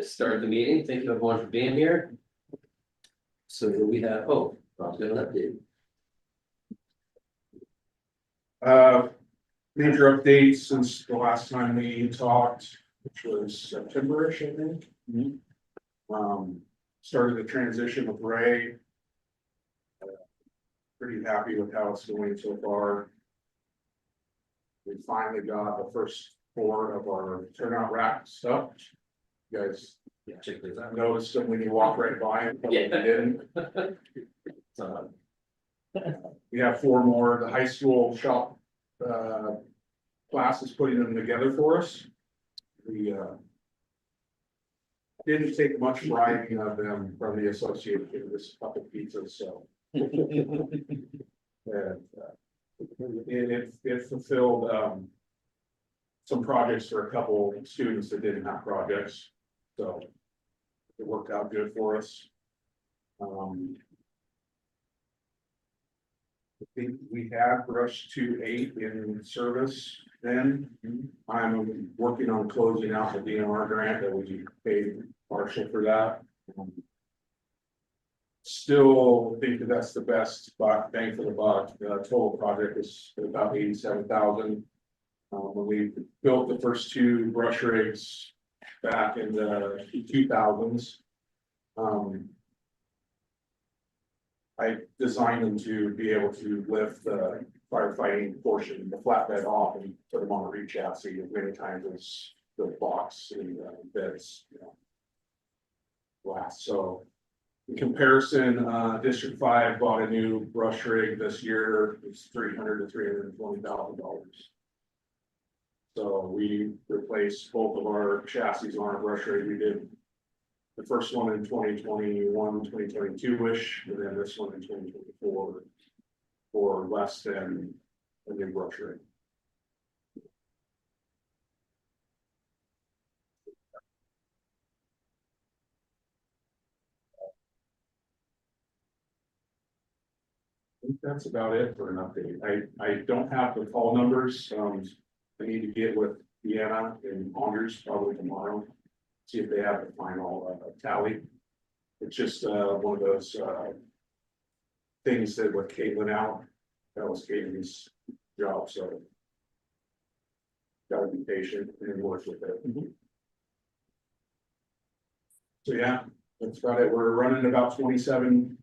start the meeting. Thank you everyone for being here. So we have, oh, Rob's got an update. Major updates since the last time we talked, which was September-ish, I think. Started the transition with Ray. Pretty happy with how it's going so far. We finally got the first 4 of our turnout racks up. You guys Yeah, check these out. noticed them when you walk right by them, Yeah. you didn't. So, We have 4 more. The high school shop class is putting them together for us. We didn't take much bribing of them from the association with this couple pizzas, so. And it fulfilled some projects for a couple students that didn't have projects, so it worked out good for us. I think we had brush 2.8 in service then. I'm working on closing out the DNR grant that we paid partial for that. Still think that that's the best bang for the buck. The total project is about 87,000. When we built the first 2 brush rigs back in the 2000s. I designed them to be able to lift the firefighting portion, the flatbed off and put them on a reach chassis as many times as the box and beds, last. So in comparison, District 5 bought a new brush rig this year. It's $300,000 to $320,000. So we replaced both of our chassis on our brush rig. We did the first one in 2021, 2022-ish, and then this one in 2024 for less than a new brush rig. I think that's about it for an update. I don't have the call numbers. I need to get with Deanna and Anders probably tomorrow. See if they have the final tally. It's just one of those things that with Caitlin out, that was Caitlin's job, so gotta be patient and work with it. So yeah, that's about it. We're running about 27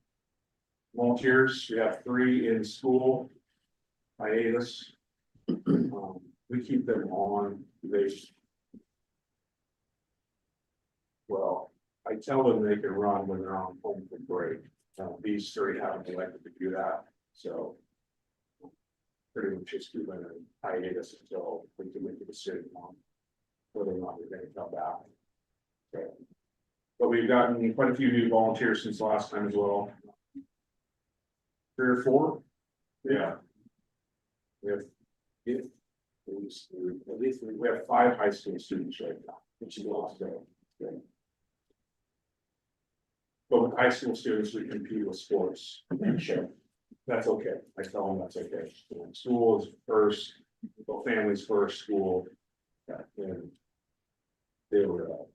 volunteers. We have 3 in school hiatus. We keep them on. Well, I tell them they can run when they're on home for break. These 3 haven't elected to do that, so pretty much just keep them in hiatus until we can make a decision on whether or not we're going to come back. Okay. But we've gotten quite a few new volunteers since last time as well. 3 or 4, yeah. We have, at least we have 5 high school students right now, which is awesome. Okay. But with high school students, we compete with sports. Sure. That's okay. I tell them that's okay. School is first, well, families first, school. And they were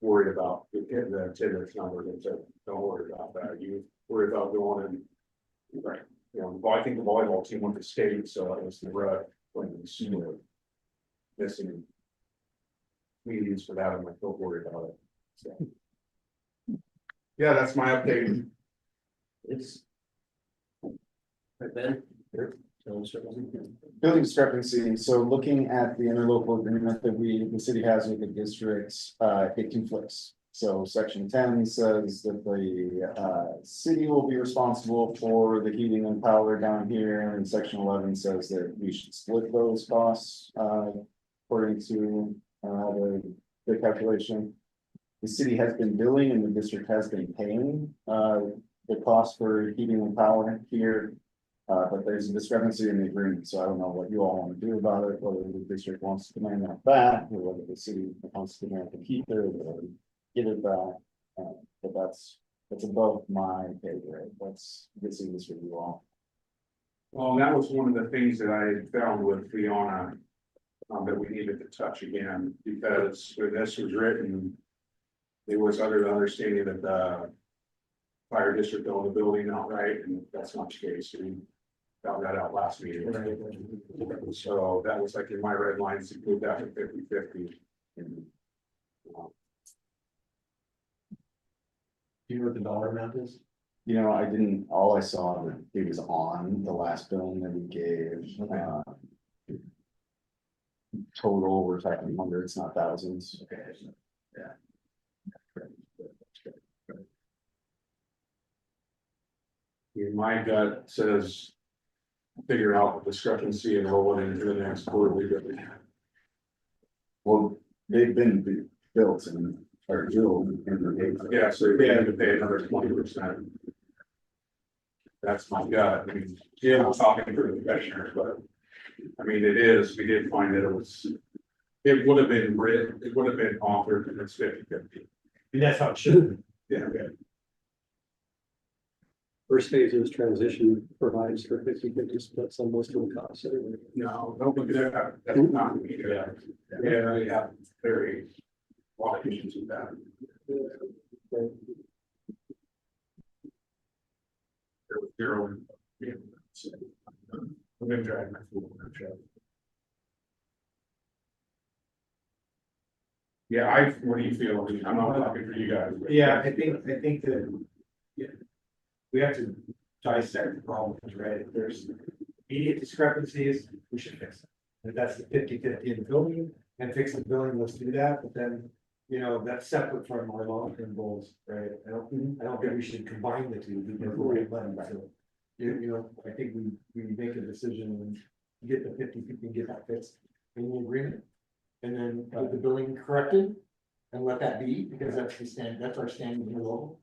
worried about getting the attendance number. They said, don't worry about that. You worry about going and, right. I think the volleyball team went to state, so it was the rut when it was missing meetings for that. I'm like, don't worry about it. So. Yeah, that's my update. it's. Right, Ben? Building discrepancy, so looking at the interlocal agreement that the city has with the districts, it conflicts. So section 10 says that the city will be responsible for the heating and power down here, and section 11 says that we should split those costs according to the calculation. The city has been billing and the district has been paying the cost for heating and power here. But there's a discrepancy in the agreement, so I don't know what you all want to do about it, whether the district wants to demand that back, or whether the city wants to demand to keep it, or get it back. But that's above my pay grade. Let's see this with you all. Well, that was one of the things that I found with Fiona that we needed to touch again, because when this was written, it was under the understanding that the fire district owned the building outright, and that's not the case. We found that out last meeting. So that was like in my red lines, to move that to 50/50. Do you know what the dollar amount is? You know, I didn't, all I saw that it was on the last billing that we gave, total, we're talking hundreds, not thousands. Okay. My gut says figure out the discrepancy and roll it into the next quarterly. Well, they've been built and are built and Yeah, so they had to pay another 20%. That's my gut. I mean, Jim was talking for the commissioners, but I mean, it is, we did find that it would have been written, it would have been offered and it's 50/50. That's how it should. Yeah. First phase is transition provides for 50/50 splits on most of the costs. No, don't look at that. That's not me. Yeah, they have very a lot of issues with that. There was zero. I'm gonna drag my foot on that show. Yeah, what do you feel? I'm not talking for you guys. but- Yeah, I think that. Yeah. We have to dissect the problems, right? If there's immediate discrepancies, we should fix them. If that's the 50/50 in the building and fix the building, let's do that, but then. You know, that's separate from our long-term goals, right? I don't think we should combine the two because we're letting, so. You know, I think we make a decision and get the 50/50 and get that fixed in the agreement. And then get the building corrected and let that be, because that's our standing here local.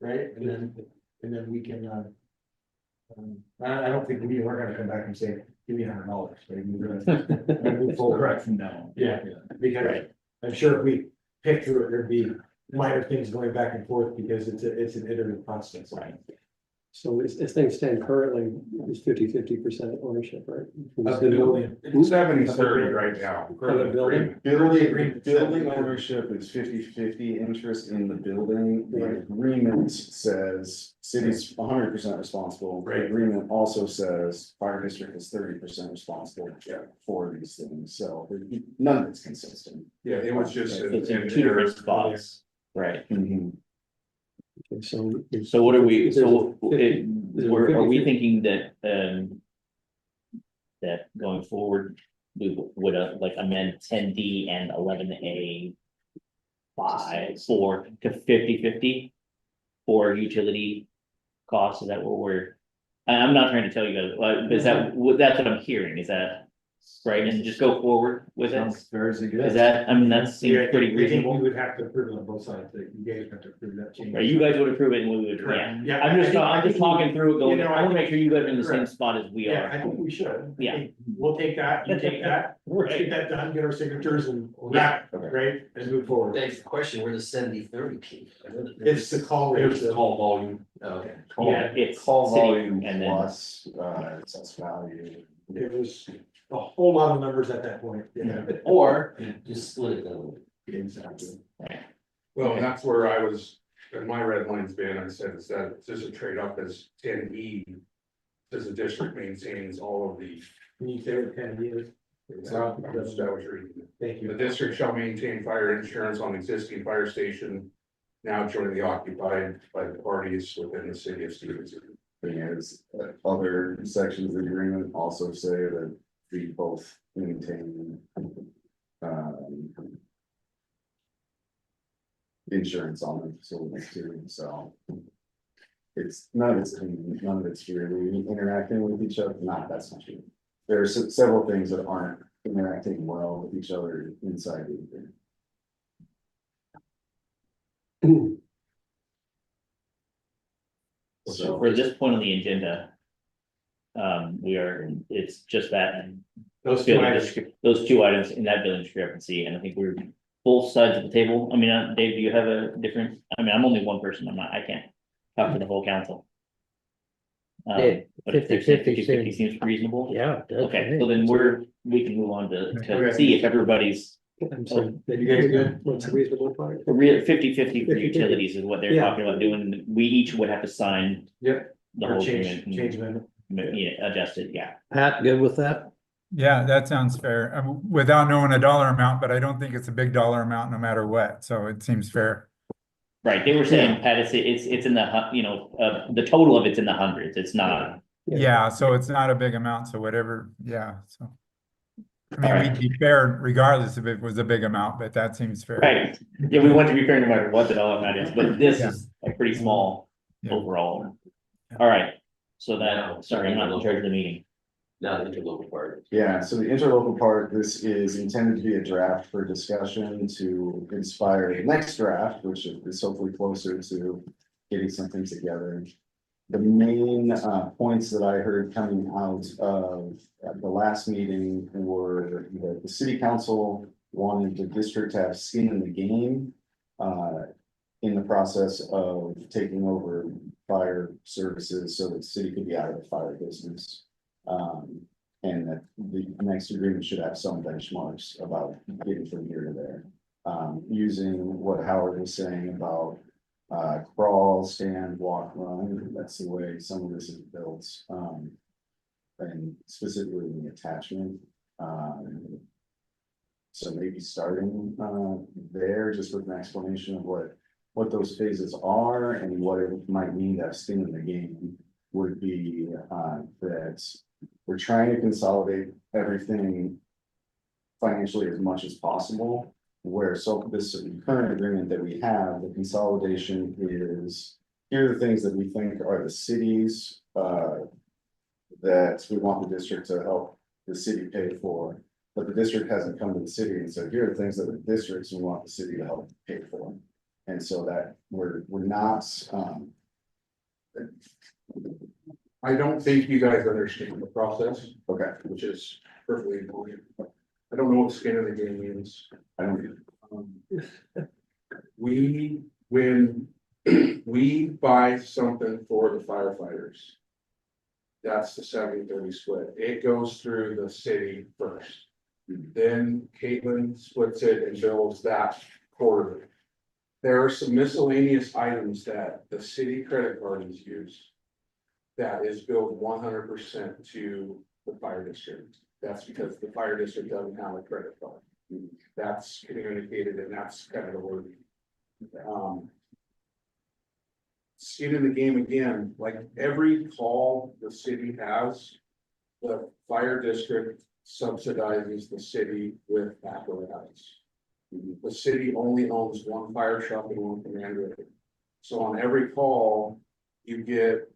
Right, and then we can, I don't think we're gonna come back and say, give me $100, right? We're gonna move forward from now. Yeah, because I'm sure if we pick through it, there'd be minor things going back and forth because it's an iterative process. Right. So as things stand currently, it's 50/50% ownership, right? Of the building. 70/30 right now. Of the building? Building ownership is 50/50 interest in the building. The agreement says city's 100% responsible. The Right. agreement also says fire district is 30% responsible for these things, so none of it's consistent. Yeah, it was just. It's in two different spots, right? Okay, So what are we, There's a so 50 are we 50/50. thinking that, that going forward, we would like amend 10D and 11A four to 50/50 for utility costs? Is that what I'm not trying to tell you guys, but is that's what I'm hearing, is that right? And just go forward with it? Sounds very good. Is that, I mean, that Yeah, seems pretty I think we reasonable, would have to approve it on both sides, that you guys have to approve that change. right? You guys would approve it and we would, yeah. Correct. Yeah. I'm just I think talking through it, going, you know, I wanna make sure you guys are in the same Correct. spot as we Yeah, I are. think we should. I Yeah. think We'll take that, you take that, let's get that done, get our signatures and wrap, right, and move forward. Thanks for the question, where does 70/30 keep? It's the call rate. It's call volume. Okay. Yeah, it's Call city volume and then, plus, assessed value. It was a whole lot of numbers at that point. Yeah. Or just split it down. Exactly. Well, and that's where I was, and my red line's been, I said, it's just a trade up as 10E. Says the district maintains all of the. Can you say what 10 years? I was reading. Thank The you. district shall maintain fire insurance on existing fire station. Now jointly occupied by the parties within the city of Stevenson. Thing is, other sections of the agreement also say that we both maintain. Insurance on the facility too, so. It's none of it's clean, none of it's really interacting with each other, that's not true. There are several things that aren't interacting well with each other inside the agreement. so for this point on the agenda. It's just that. Those two Billing items. those two items in that billing discrepancy, and I think we're both sides of the table. I mean, Dave, do you have a different, I mean, I'm only one person, I can't talk for the whole council. Yeah, But if there's 50/50 seems- seems reasonable. Yeah. it does for Okay, me. so then we can move on to Okay. see if everybody's I'm sorry. You guys good? What's a reasonable part? 50/50 for 50/50. utilities is what they're Yeah. talking about doing. We each would have to sign Yep. the Or whole change, agreement. change amendment. Yeah, adjust it, yeah. Pat, good with that? Yeah, that sounds fair. Without knowing a dollar amount, but I don't think it's a big dollar amount no matter what, so it seems fair. Right, they were saying, Pat, it's in the, the total of it's in the hundreds, it's not. Yeah, so it's not a big amount, so whatever, yeah, so. I mean, Alright. we'd be fair regardless if it was a big amount, but that seems fair. Right, yeah, we want to be fair no matter what the dollar amount is, but this Yeah. is a pretty small Yeah. overall. Yeah. Alright, so Now, that, sorry, I'm not in charge of the meeting. Now the interlocal part. Yeah, so the interlocal part, this is intended to be a draft for discussion to inspire the next draft, which is hopefully closer to getting something together. The main points that I heard coming out of the last meeting were that the city council wanted the district to have skin in the game in the process of taking over fire services so that the city could be out of the fire business. And that the next agreement should have some benchmarks about getting from here to there. Using what Howard was saying about crawl, stand, walk, run, that's the way some of this is built. And specifically in the attachment. So maybe starting there, just with an explanation of what those phases are and what it might mean to have skin in the game would be that we're trying to consolidate everything financially as much as possible. Where so this current agreement that we have, the consolidation is, here are the things that we think are the cities that we want the district to help the city pay for. But the district hasn't come to the city and said, here are things that the districts we want the city to help pay for. And so that we're not I don't think you guys understand the process, okay, which is perfectly fine. I don't know what skin in the game means. I don't, When we buy something for the firefighters. That's the 70-30 split. It goes through the city first. Then Caitlin splits it and bills that quarterly. There are some miscellaneous items that the city credit cards use. That is billed 100% to the fire district. That's because the fire district doesn't have a credit card. That's communicated and that's kind of the word. Skin in the game again, like every call the city has, the fire district subsidizes the city with apparatus. The city only owns one fire truck and one commander. So on every call, you get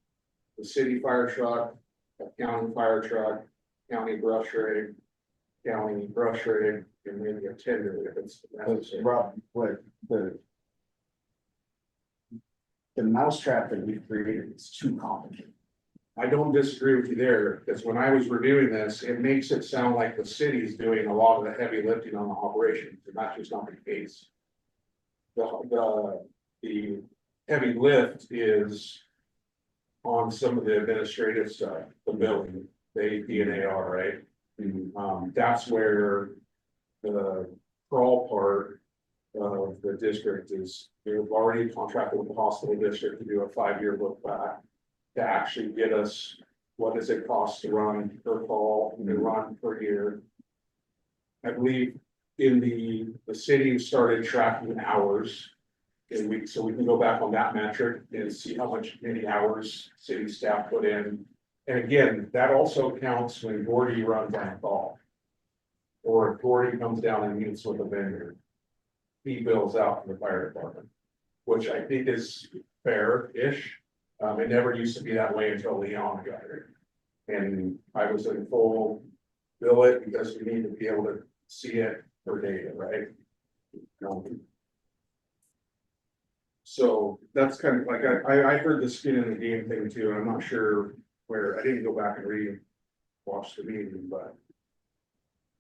the city fire truck, a county fire truck, county brush rig, and maybe a tender if it's necessary. Rob, what the mousetrap that we've created is too complicated. I don't disagree with you there, because when I was reviewing this, it makes it sound like the city's doing a lot of the heavy lifting on the operation, and that's just not the case. The heavy lift is on some of the administrative stuff, the billing, the AP and AR, right? That's where the crawl part of the district is, we've already contracted with the hospital district to do a 5-year look back. To actually get us, what does it cost to run per call and run per year? I believe in the city started tracking hours. And so we can go back on that metric and see how many hours city staff put in. And again, that also counts when Gordy runs on call. Or if Gordy comes down and meets with a vendor. He bills out to the fire department, which I think is fair-ish. It never used to be that way until Leon got here. And I was in full bill it because we need to be able to see it for data, right? So that's kind of like, I heard the skin in the game thing too, and I'm not sure where, I didn't go back and watch the meeting, but.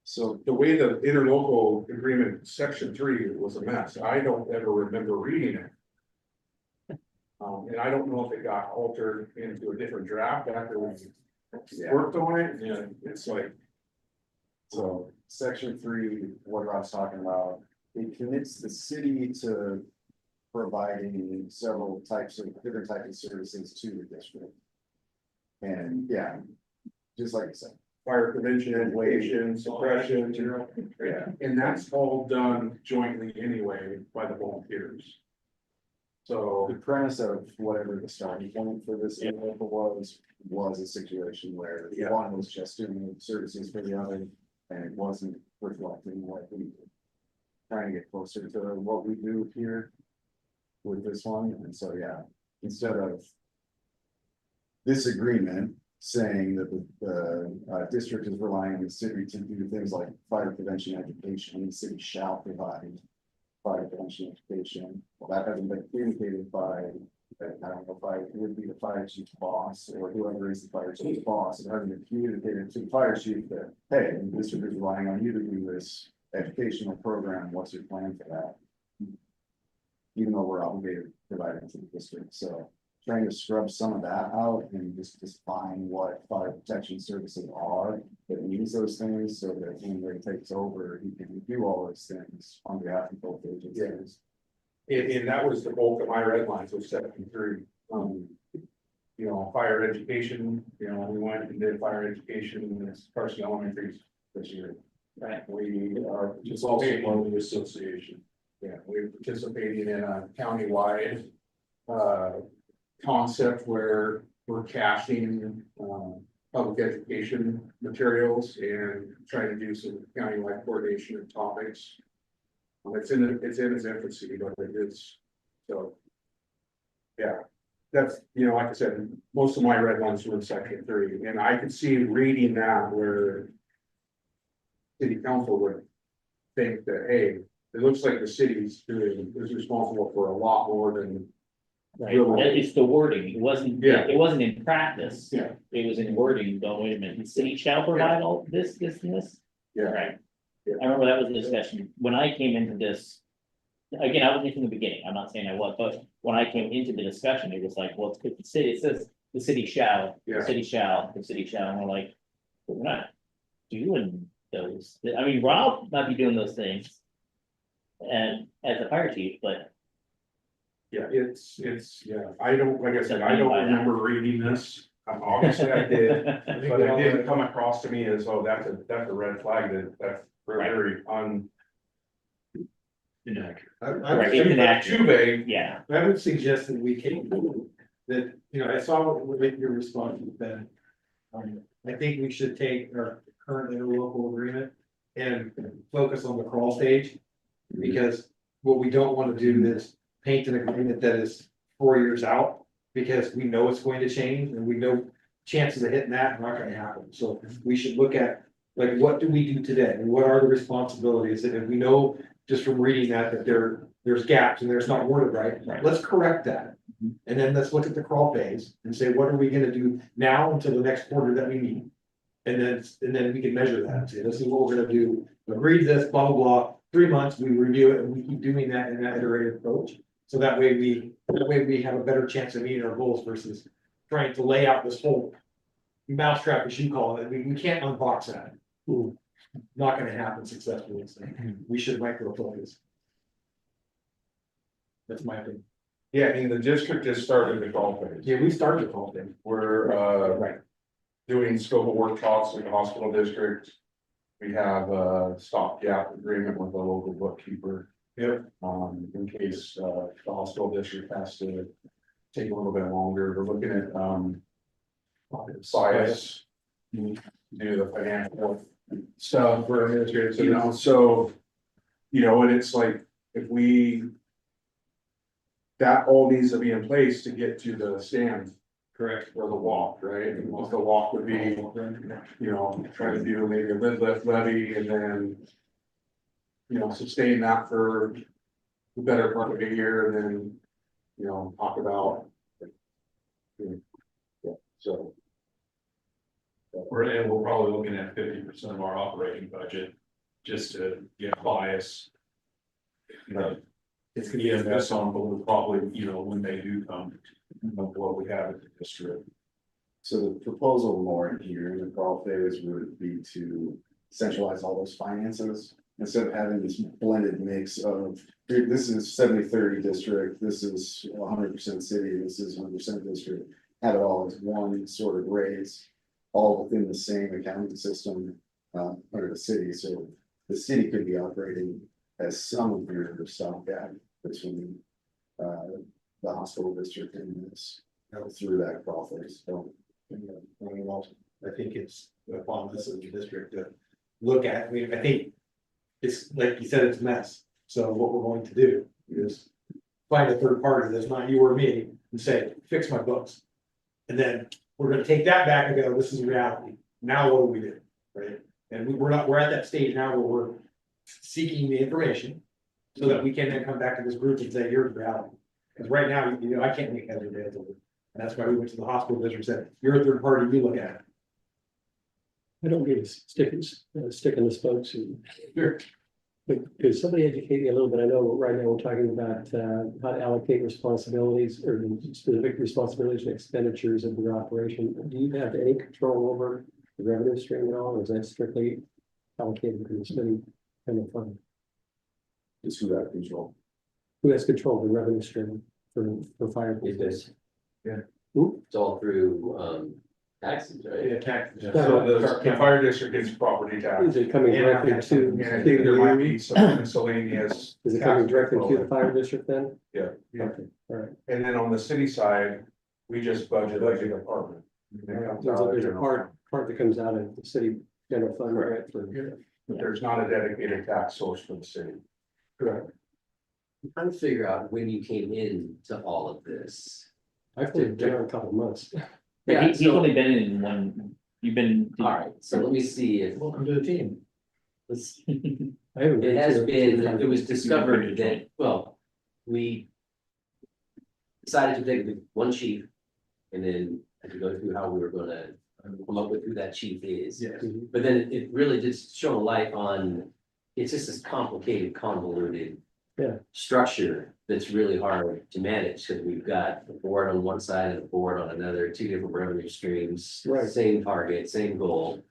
So the way the interlocal agreement, section 3 was a mess, I don't ever remember reading it. And I don't know if it got altered into a different draft after we worked on it, and it's like. So section 3, what Rob's talking about, it commits the city to providing several types of, different types of services to the district. And yeah, just like you said. Fire prevention, education, suppression, Yeah. and that's all done jointly anyway by the volunteers. So, The premise of whatever the starting point for this interlocal was a situation where Yeah. one was just doing services for the other, and it wasn't reflecting what we were trying to get closer to what we do here with this one, and so, yeah, instead of this agreement saying that the district is relying on the city to do things like fire prevention education, the city shall provide fire prevention education. Well, that hasn't been communicated by, I don't know if it would be the fire chief's boss or whoever is the fire chief's boss. It hasn't been communicated to the fire chief that, hey, the district is relying on you to do this educational program. What's your plan for that? Even though we're obligated to provide it to the district, so trying to scrub some of that out and just define what fire protection services are that means those things, so that when Ray takes over, he can do all those things on behalf of both agencies. and that was the bulk of my red lines of 73. You know, fire education, you know, we went and did fire education in this Carson Elementary this year. Right. We are participating in the association. Yeah, we're participating in a countywide concept where we're caching public education materials and trying to do some countywide coordination of topics. It's in its infancy, but it is, so. Yeah, that's, you know, like I said, most of my red ones were in section 3, and I could see reading that where city council would think that, hey, it looks like the city's is responsible for a lot more than. Right, that is the wording, it wasn't, Yeah. it wasn't in practice. Yeah. It was in wording, going, wait a minute, the city shall provide all this, and this. Yeah. Right. Yeah. I remember that was the discussion, when I came into this. Again, I wasn't from the beginning, I'm not saying I was, but when I came into the discussion, it was like, well, it's the city, it says, the city shall, Yeah. the city shall, the city shall, and we're like. But we're not doing those, I mean, Rob might be doing those things. And as a fire chief, but. Yeah, it's, yeah, I don't, like I said, I don't remember reading this. Obviously I did, but it didn't come across to me as, oh, that's a red flag, that's very inaccurate. Right, it's inaccurate. Too vague. Yeah, I would suggest that we can, that, you know, I saw what your response has been. I think we should take our current interlocal agreement and focus on the crawl stage. Because what we don't want to do is paint an agreement that is 4 years out. Because we know it's going to change and we know chances of hitting that are not going to happen. So we should look at, like, what do we do today? And what are the responsibilities? And if we know just from reading that there's gaps and there's not worded right, let's correct that. And then let's look at the crawl phase and say, what are we gonna do now until the next quarter that we need? And then we can measure that and say, this is what we're gonna do. Agreed this, blah, blah, blah. 3 months, we review it and we keep doing that in that iterative approach. So that way we have a better chance of meeting our goals versus trying to lay out this whole mousetrap, as you call it. We can't unbox that. Not gonna happen successfully. So we should micro focus. That's my opinion. Yeah, I mean, the district just started the call phase. Yeah, we started the whole thing. We're Right. doing scope of work talks with the hospital district. We have a stopgap agreement with the local bookkeeper. Yep. In case the hospital district has to take a little bit longer. We're looking at SIAS. Do the financial stuff for administrators, you know, so. You know, and it's like, if we. That all needs to be in place to get to the stand. Correct. Or the walk, right? And the walk would be, you know, try to do maybe a lid lift levy and then. You know, sustain that for the better part of a year and then, you know, talk about. Yeah, so. And we're probably looking at 50% of our operating budget, just to get bias. It's gonna be a mess on, but we'll probably, you know, when they do come, of what we have at the district. So the proposal more here in the crawl phase would be to centralize all those finances. Instead of having this blended mix of, here, this is 70-30 district, this is 100% city, this is 100% district. Have it all as one sort of raise, all within the same accounting system, under the city, so the city could be operating as some of your stopgap between, the hospital district and this, through that process, so. I think it's upon us as a district to look at, I mean, I think. It's like you said, it's a mess, so what we're going to do is find a third party that's not you or me and say, fix my books. And then we're gonna take that back and go, this is reality, now what do we do, right? And we're at that stage now where we're seeking the information. So that we can then come back to this group and say, here's reality. Because right now, you know, I can't make heads or tails of it. And that's why we went to the hospital district and said, you're a third party, you look at it. I don't need to stick in the spokes. Sure. But could somebody educate me a little bit? I know right now we're talking about how to allocate responsibilities or specific responsibilities and expenditures of your operation. Do you have any control over the revenue stream at all, or is that strictly allocated to the city kind of fund? Just who that control. Who has control of the revenue stream for fire? It is. Yeah. Who? It's all through taxes, right? Yeah, taxes. So the fire district gets property tax. Is it coming directly to? And I think there might be some miscellaneous. Is it coming tax directly to the withholding. fire district then? Yeah. Okay, all right. And then on the city side, we just budget like a department. And it comes out of There's a general part that comes out of the city general fund, right? For- But there's not a dedicated tax source for the city. Correct. I'm trying to figure out when you came in to all of this. I've been there a couple of months. Yeah, Yeah, he's so- only been in one, you've been. All right, so let me see if Welcome to the team. this, I haven't it has to- been, it was discovered that, well, we decided to take the one chief and then had to go through how we were gonna come up with who that chief is. Yes. Mhm. But then it really did show a light on, it's just this complicated, convoluted. Yeah. Structure that's really hard to manage, because we've got the board on one side and the board on another, two different revenue streams. Right. Same target, same goal.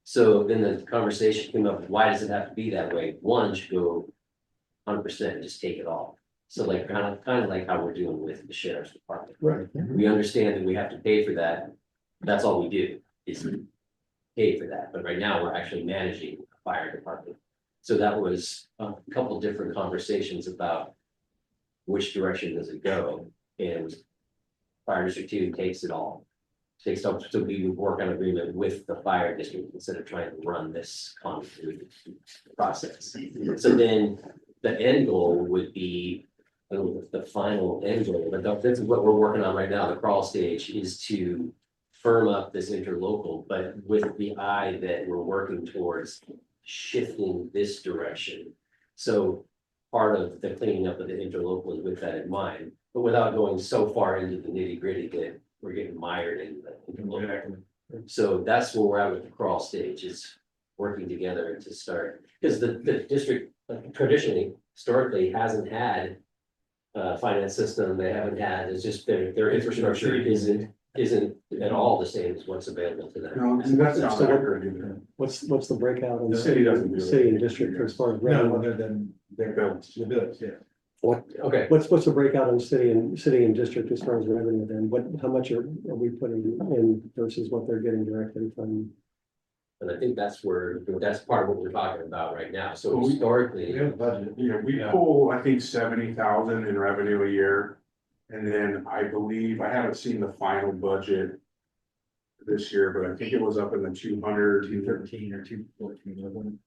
So then the conversation came up, why does it have to be that way? One should go 100%, just take it all. So like, kind of like how we're doing with the sheriff's department. Right. We understand that we have to pay for that. That's all we do, is pay for that, but right now we're actually managing the fire department. So that was a couple different conversations about which direction does it go, and fire district 2 takes it all. Takes up, so we would work on agreement with the fire district instead of trying to run this convoluted process. So then the end goal would be, I don't know if the final end goal, but this is what we're working on right now, the crawl stage, is to firm up this interlocal, but with the eye that we're working towards shifting this direction. So part of the cleaning up of the interlocal is with that in mind, but without going so far into the nitty gritty that we're getting mired in the interlocal. So that's where we're at with the crawl stage, is working together to start, because the district traditionally, historically, hasn't had finance system, they haven't had, it's just their infrastructure isn't at all the same as what's available to them. No, that's not accurate either. What's the breakout on The city doesn't do it. city and district as far as No, revenue? other than Their bills. the bills, yeah. Okay, What's the breakout on city and district as far as revenue then? How much are we putting in versus what they're getting directly from? and I think that's part of what we're talking about right now, so Well, we- historically. We have a budget. Yeah, we pull, I think, 70,000 in revenue a year. And then I believe, I haven't seen the final budget this year, but I think it was up in the 200. 213 or 214, wasn't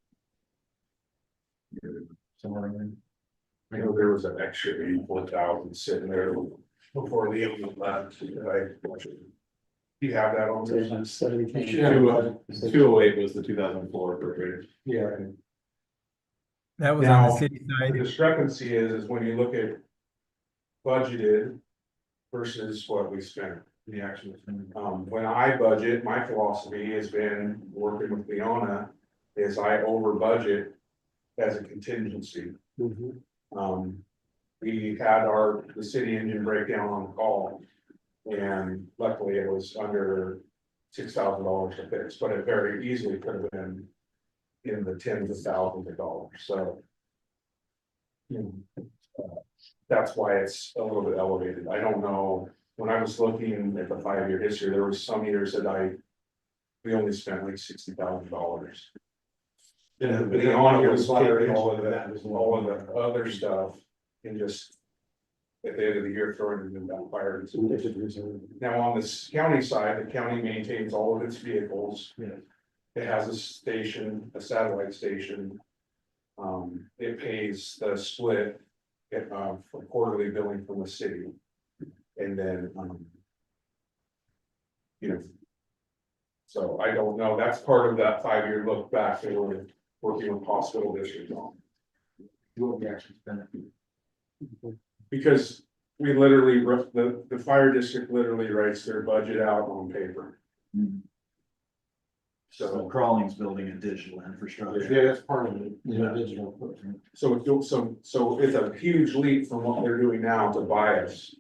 it? Somewhere in I know there was an extra 84,000 sitting there before the end left. Do you have that on there? There's 70. there. You should have a budget. 208 was the 2004 appropriated. Yeah. That was on the Now, city The side. discrepancy is when you look at budgeted versus what we spent. The actual. When I budget, my philosophy has been working with Leona, is I over budget as a contingency. Mhm. We had the city engine breakdown on the call. And luckily it was under $6,000 to fix, but it very easily could have been in the tens of thousands of dollars, so. That's why it's a little bit elevated. I don't know, when I was looking at the 5-year history, there was some years that we only spent like $60,000. Yeah, But the on year it was was clearing like- all of the other stuff and just. At the end of the year, throwing it in that fire. Now, on this county side, the county maintains all of its vehicles. Yeah. It has a station, a satellite station. It pays the split. For quarterly billing from the city. And then, you know. So I don't know, that's part of that 5-year look back that we're working with hospital districts on. You will be actually benefit. Because we literally, the fire district literally writes their budget out on paper. So Crawling's building a digital infrastructure. Yeah, that's part of it, digital footprint. So it's a huge leap from what they're doing now to bias.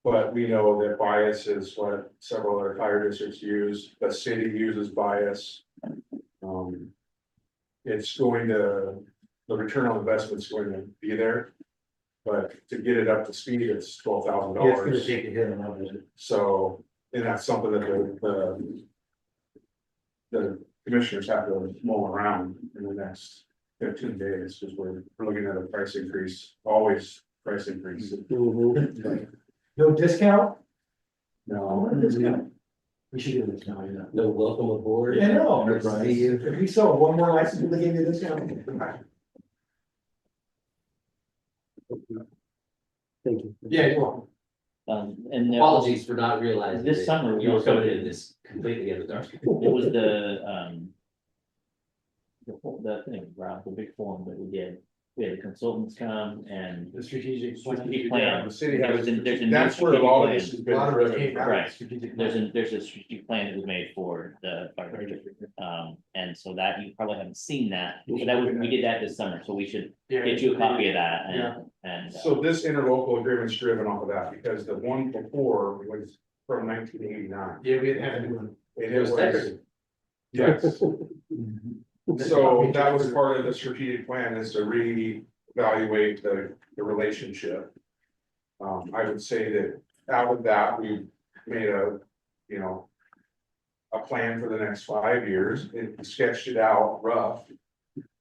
But we know that bias is what several other fire districts use, the city uses bias. It's going to, the return on investment is going to be there. But to get it up to speed, it's $12,000. It's gonna take a hit on that visit. So, and that's something that the commissioners have to mull around in the next 15 days, because we're looking at a price increase, always price increase. No discount? No, We should do this now, yeah. No welcome aboard. Yeah, no. Everybody. If we sold one more license, we give you a discount. Thank you. Yeah, you're welcome. And there was, Apologies for not realizing. This that summer we You were also coming did- in this completely in the dark. it was the thing, Rob, the big forum that we did. We had the consultants come and The strategic strategic plan. the city There has, was there's a new that's where a lot of strategic this plan. has been driven. Right. There's a strategic plan that was made for the fire district. And so that you probably haven't seen that, but that was, we did that this summer, so we should get you a copy of that and. So this interlocal agreement's driven off of that, because the one before was from 1989. Yeah, we had to do And It it was was, decorative. yes. So that was part of the strategic plan, is to reevaluate the relationship. I would say that out of that, we made a, you know. A plan for the next 5 years, and sketched it out rough.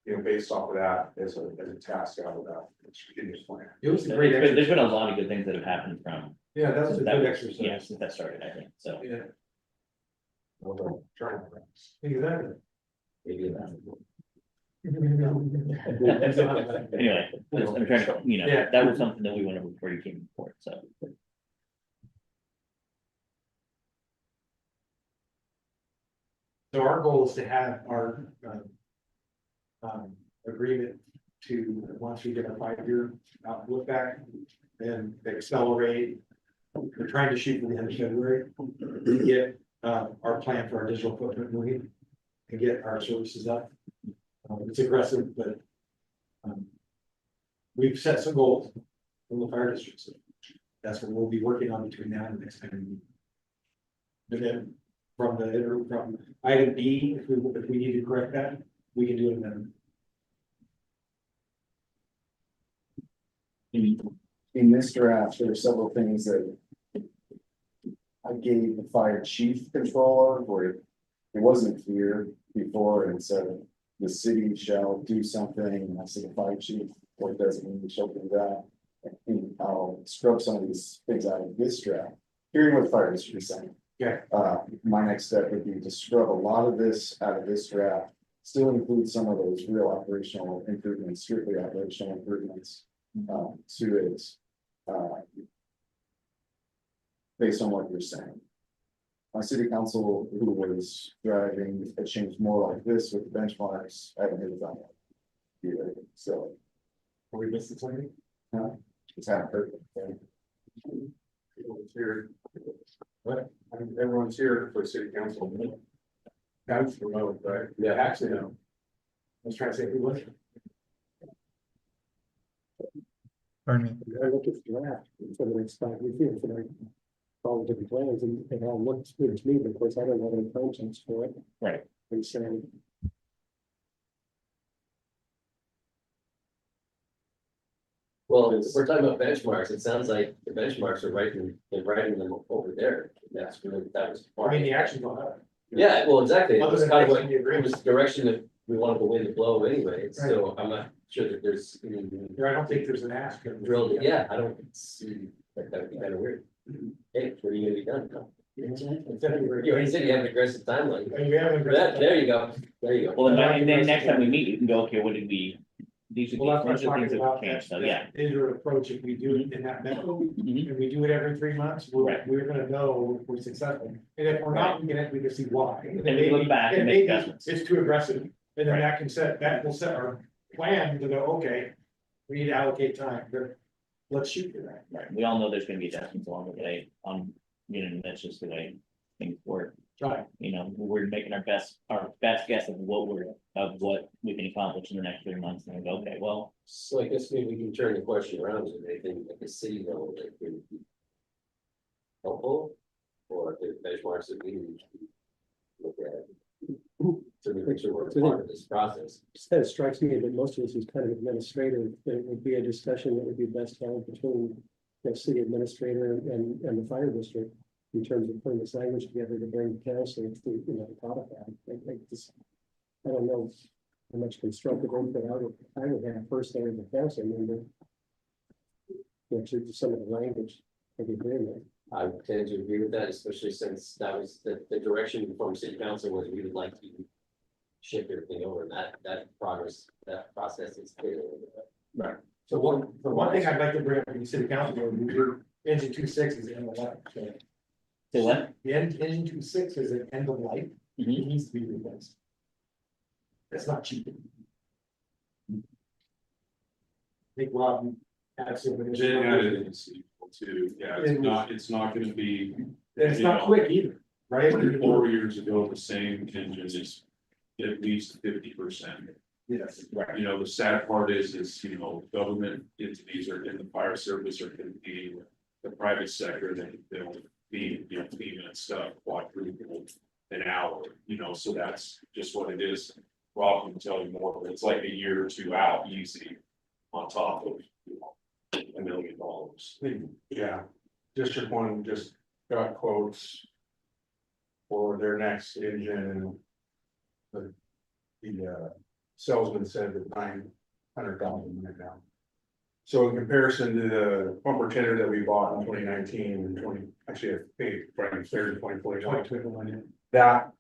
You know, based off of that as a task out of that strategic plan. It was a great There's been a exercise. lot of good things that have happened from. Yeah, that was a since good was- exercise. Yeah, since that started, I think, so. Yeah. Exactly. Exactly. Maybe that. Anyway, I'm trying to, you know, Yeah. that was something that we went over before you came before, so. So our goal is to have our agreement to, once we get a 5-year look back, and accelerate. We're trying to shoot for the end of February, to get our plan for our digital footprint moving and get our services up. It's aggressive, but we've set some goals from the fire district. So that's what we'll be working on between now and the next time. And then from item B, if we need to correct that, we can do it then. In this draft, there are several things that I gave the fire chief control of, where it wasn't clear before, and so the city shall do something, and I said the fire chief, or it doesn't mean we shall do that. And I'll scrub some of these things out of this draft, hearing what the fire district is saying. Yeah. My next step would be to scrub a lot of this out of this draft, still include some of those real operational improvements, strictly operational improvements. To it. Based on what you're saying. My city council, who was driving a change more like this with the benchmarks, I haven't heard about that. Either, so. Are we missing something? Just haven't heard it. Everyone's here. What? I mean, everyone's here for city council. That's remote, right? Yeah. Actually, no. I was trying to say, who was it? Pardon me. I look at the draft for the next 5 years, and I follow different plans, and it all looks good to me, but of course, I don't have any context for it. Right. And so, Well, if we're talking about benchmarks, it sounds like the benchmarks are they're writing them over there. That's really, that was. I mean, the action's on that. Yeah, well, exactly. It Other was than kind of making what, the agreement. it was the direction that we wanted the wind to blow anyway, so I'm not sure that there's. I don't think there's an ask. Drilled it, yeah, I don't see, like, that would be kind of weird. Hey, what are you gonna be done? You already said you have an aggressive timeline. And we haven't. There you go, there you go. Well, and then next time we meet, we can go, okay, what did we? These are Well, that's these what are I'm things talking that about. changed, so yeah. Interim approach, if we do it in that method, Mhm. and we do it every 3 months, Right. we're gonna know if we're successful. And if we're not, we can see why. And And we look back and make maybe adjustments. it's too aggressive, and then Right. that will set our plan to go, okay, we need to allocate time, but let's shoot for that. Right, we all know there's gonna be adjustments along the way, that's just the way things work. Right. You know, we're making our best guess of what we can accomplish in the next 3 months, and we go, okay, well. So I guess maybe we can turn the question around to anything at the city level that would be helpful, or if the benchmarks that we need to look at. To make sure we're part of this process. It kind of strikes me that most of this is kind of administrative. It would be a discussion that would be best held between the city administrator and the fire district in terms of putting this language together to bring the council to, codify. I don't know how much constructive input I would have personally as a council member. To some of the language of the agreement. I would tend to agree with that, especially since that was the direction from city council was we would like to shift everything over, and that process is clear. Right. So one thing I'd like to bring up in the city council, engine 2.6 is end of life. So So what? the engine 2.6 is an end of life, Mhm. it needs to be replaced. It's not cheap. I think Rob had some. Jen added in sequel too, yeah, it's not gonna be. It's not quick either, right? 4 years ago, the same engine is at least 50%. Yes. You know, the sad part is, government entities are in the fire service are competing with the private sector, they'll be, FEMA and stuff, quadruple an hour, so that's just what it is. Rob can tell you more, but it's like a year or two out easy on top of, $1 million. Yeah, District One just got quotes for their next engine. The salesman said that 900,000 right now. So in comparison to the bumper tender that we bought in 2019 and actually I paid Friday, Thursday, 2020, that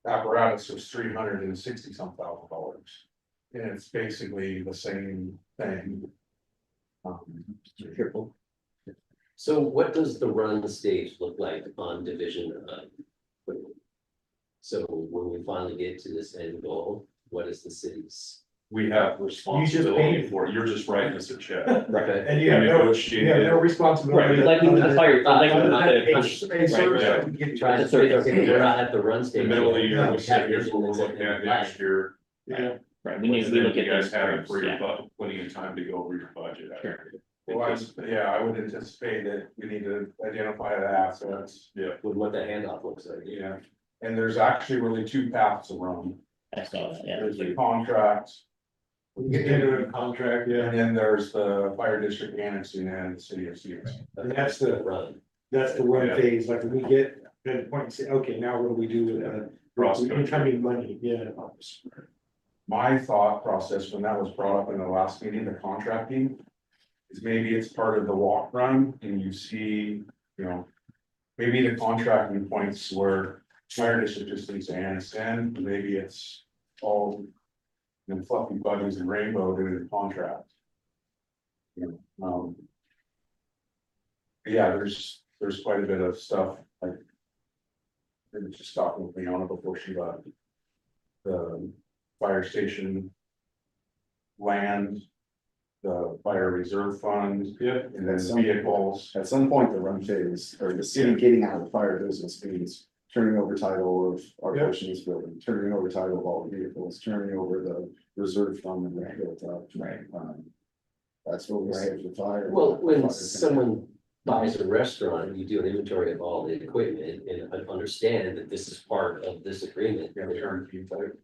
apparatus was $360 some thousand. And it's basically the same thing. Triple. So what does the run stage look like on division equipment? So when we finally get to this end goal, what is the city's? We have responsibility paid. for it, you're just writing us a check. Right. And you have no responsibility. Right, like we other fire, than- like other than the- a service that we give you. Trying to say, okay, we're not at the run In stage. the middle of the year, we We said, have here's what we're vision looking at that's next year. Yeah. Right, we And need to then look you at guys those have it terms, for your, yeah. plenty of time to go over your budget. Sure. Well, I would anticipate that we need to identify the assets. Yeah. with what the handoff looks like. Yeah, and there's actually really two paths around. I saw that, yeah. There's the contract, We get into a contract, yeah, and then there's the fire district annexing and the city of Cedars. and that's the run Yeah. phase, like when we get to the point and say, okay, now what do we do with the incoming money, yeah. My thought process when that was brought up in the last meeting, the contracting. Is maybe it's part of the walk run and you see, maybe the contracting points where fire district just needs to annex in, maybe it's all. Fluffy buddies and rainbow doing the contract. Yeah, there's quite a bit of stuff like. They were just talking with Leona before she left. The fire station. Land. The fire reserve fund. Yep. And then vehicles. At some point, the run phase, or the city getting out of the fire business means turning over title of our portion of this building, turning over title of all the vehicles, turning over the reserve fund that we built up. Right. That's what we say for fire. Well, when Fire. someone buys a restaurant, you do an inventory of all the equipment and understand that this is part of this agreement.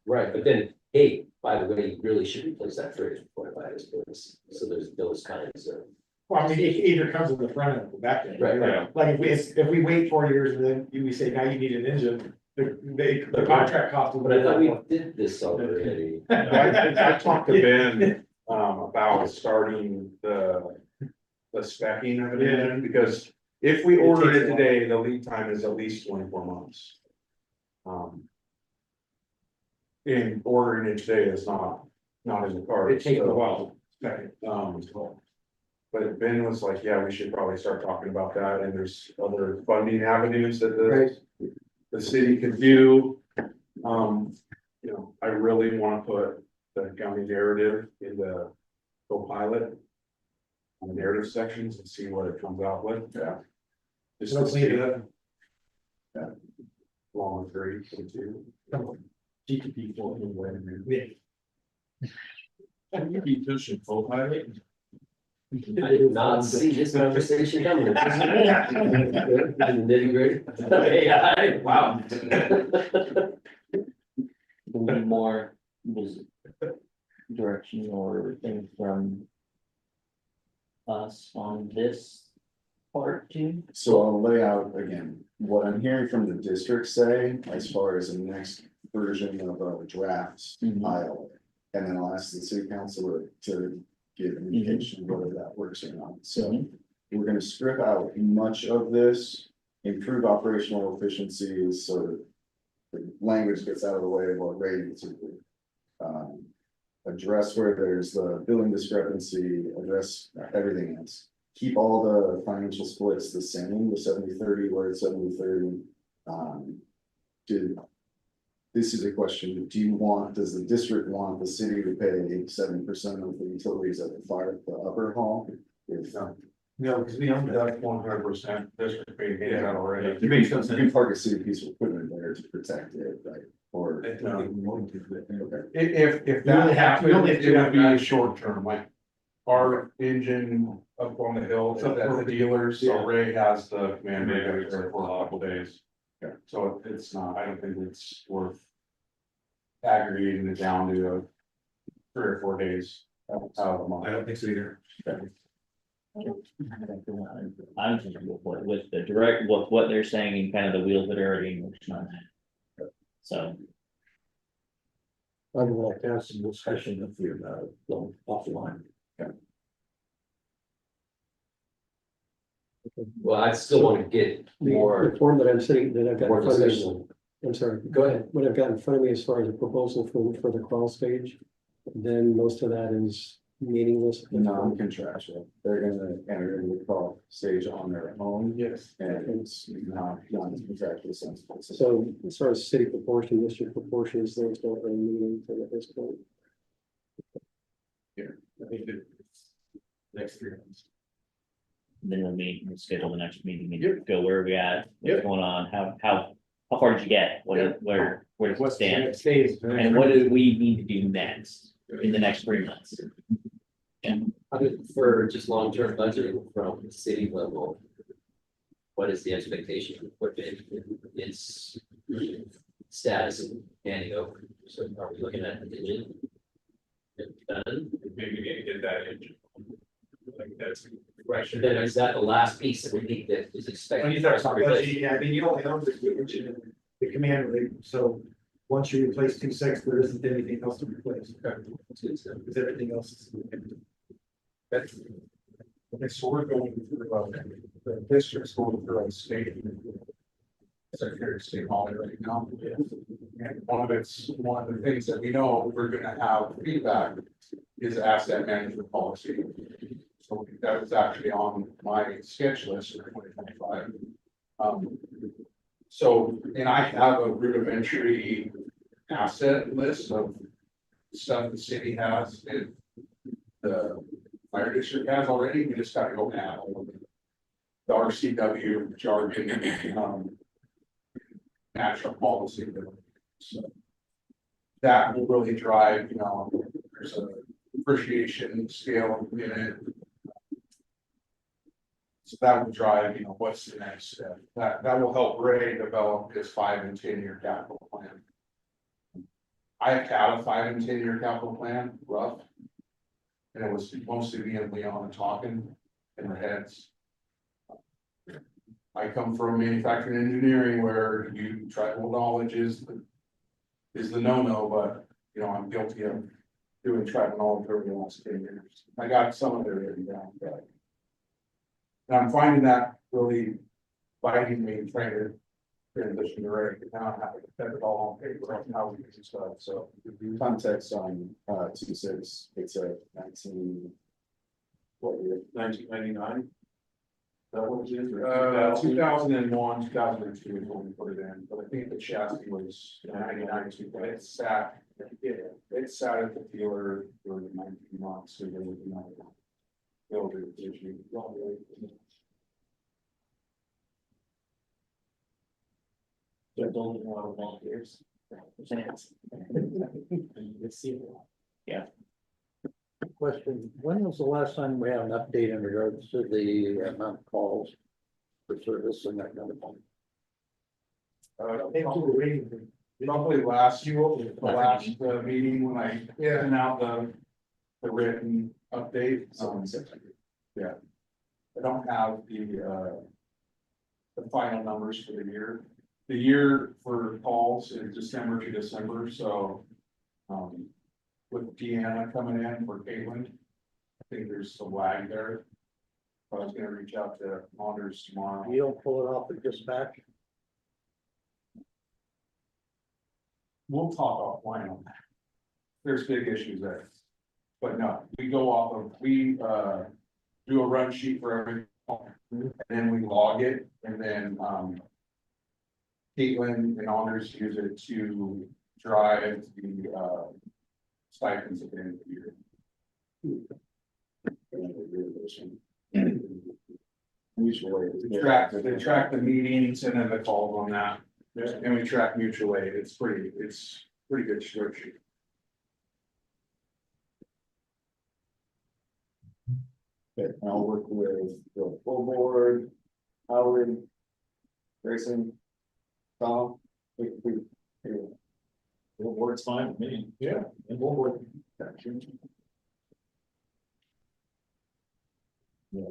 Right, but then, hey, by the way, you really should replace that fridge before I buy this place. So there's those kinds of. Well, I mean, it either comes in the front end or the back end. Right, right. Yeah. Like, if we wait 4 years and then we say, now you need an engine, the contract cost. will But I thought we be- did this already. I talked to Ben, about starting the speccing of it in, because if we order it today, the lead time is at least 24 months. And ordering it today is not in the cards. It takes a so, while. But Ben was like, yeah, we should probably start talking about that, and there's other funding avenues that Right. the city could do. I really wanna put the county narrative in the co-pilot. On the narrative sections and see what it comes out with, yeah. Just to Let's see leave it. it. Along with 3 and 2. GTP for anyway. You keep pushing full pilot. I did not see this conversation coming. Nitty gritty. AI, wow. We need more direction or thing from us on this part too. So I'll lay out again, what I'm hearing from the district say, as far as the next version of a draft aisle. And then I'll ask the city council to give an indication whether that works or not, so. We're gonna strip out much of this, improve operational efficiencies, so that the language gets out of the way of what Ray needs to do. Address where there's the billing discrepancy, address everything else. Keep all the financial splits the same, the 70-30 where it's 70-30. This is a question, does the district want the city to pay 7% of the utilities at the upper hall? If No, because we own that 100%, district being paid out already. you can park a city piece of equipment there to protect it, right? Or. If You that only have- you only happened, have to it would have be that. short term, like. Our engine up on the hill, is at the dealers, so Ray has the command rig there for a couple days. Okay. So it's not, I don't think it's worth. Aggregating it down to 3 or 4 days out of the month. I don't think so either. I'm comfortable with the direct, with what they're saying and kind of the wheels that are already in motion on that. So, I'd like to have some discussion with you about it, going offline. Well, I still want to get more, The form that I'm sitting, that I've got more in front of me, discussion. I'm sorry, go ahead, what I've got in front of me as far as a proposal for the crawl stage. Then most of that is meaningless. Non-contractual, they're gonna enter into the call stage on their own. Yes. And it's not contractual sense. So as far as city proportion, district proportions, those don't really mean anything at this point. I think that next 3 months. then we'll schedule the next meeting, and go where are we at, what's going on, how far did you get? Where does it stand? Stays. And what do we need to do next in the next 3 months? For just long-term budgeting from the city level. What is the expectation of equipment, its status and handing over? So are we looking at the digit? Done, Maybe we need to get that engine. Like that's. and then is that the last piece that we need that is expected? When you start talking about, Replaced? I mean, you only own the command rig, so once you replace 2.6, there isn't anything else to replace. That's good stuff. Because everything else is. Okay, so we're going through, the district's going through a state. Secretary of State holiday right now. And one of the things that we know we're gonna have feedback is asset management policy. So that was actually on my sketch list for 2025. So, and I have a rudimentary asset list of stuff the city has and the fire district has already, we just gotta go add all of it. The RCW jargon, national policy. So that will really drive, there's a appreciation scale in it. So that will drive, what's the next step, that will help Ray develop his 5 and 10-year capital plan. I've had a 5 and 10-year capital plan, rough. And it was mostly me and Leon talking in our heads. I come from manufacturing engineering where tribal knowledge is the no-no, but, I'm guilty of doing tribal knowledge over the last 10 years. I got some of it written down, but. And I'm finding that really biting me, trying to transition to Ray, now I have to put it all on paper, on how we do stuff, so. Context on, 2.6, it's a 1999. That was it? 2001, 2002 is when we put it in, but I think the chassis was 99 too, but it sat at the dealer for 19 months, so there was no builder issue. They're building a lot of volunteers. Yeah. Question, when was the last time we had an update in regards to the amount of calls for service and that kind of thing? Probably last year, the last meeting when I sent out the written update. Yeah. I don't have the final numbers for the year. The year for calls is December to December, so. With Deanna coming in for Caitlin, I think there's some lag there. I was gonna reach out to Anders tomorrow. You don't pull it off at dispatch? We'll talk offline on that. There's big issues there. But no, we go off of, we do a run sheet for every call, and then we log it, and then Caitlin and Anders use it to drive the stipends at the end of the year. Usually. They track the meetings and then the calls on that, and we track mutual aid, it's pretty good structure. Okay, I'll work with the full board, Howard, Grayson, Tom. Full board's fine with me. Yeah. And full board. Yeah,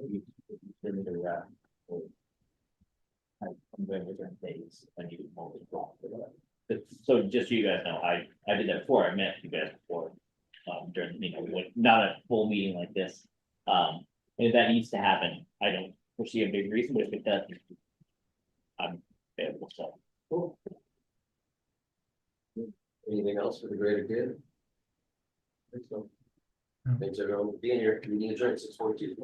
you can do that. I'm doing different days, I need to multi-block for that. So just so you guys know, I did that before, I met you guys before. During, we went, not a full meeting like this. And if that needs to happen, I don't foresee a big reason, but if it does. I'm available, so. Cool. Anything else for the greater good? I think so. Thanks everyone for being here, meeting adjourned 6:42.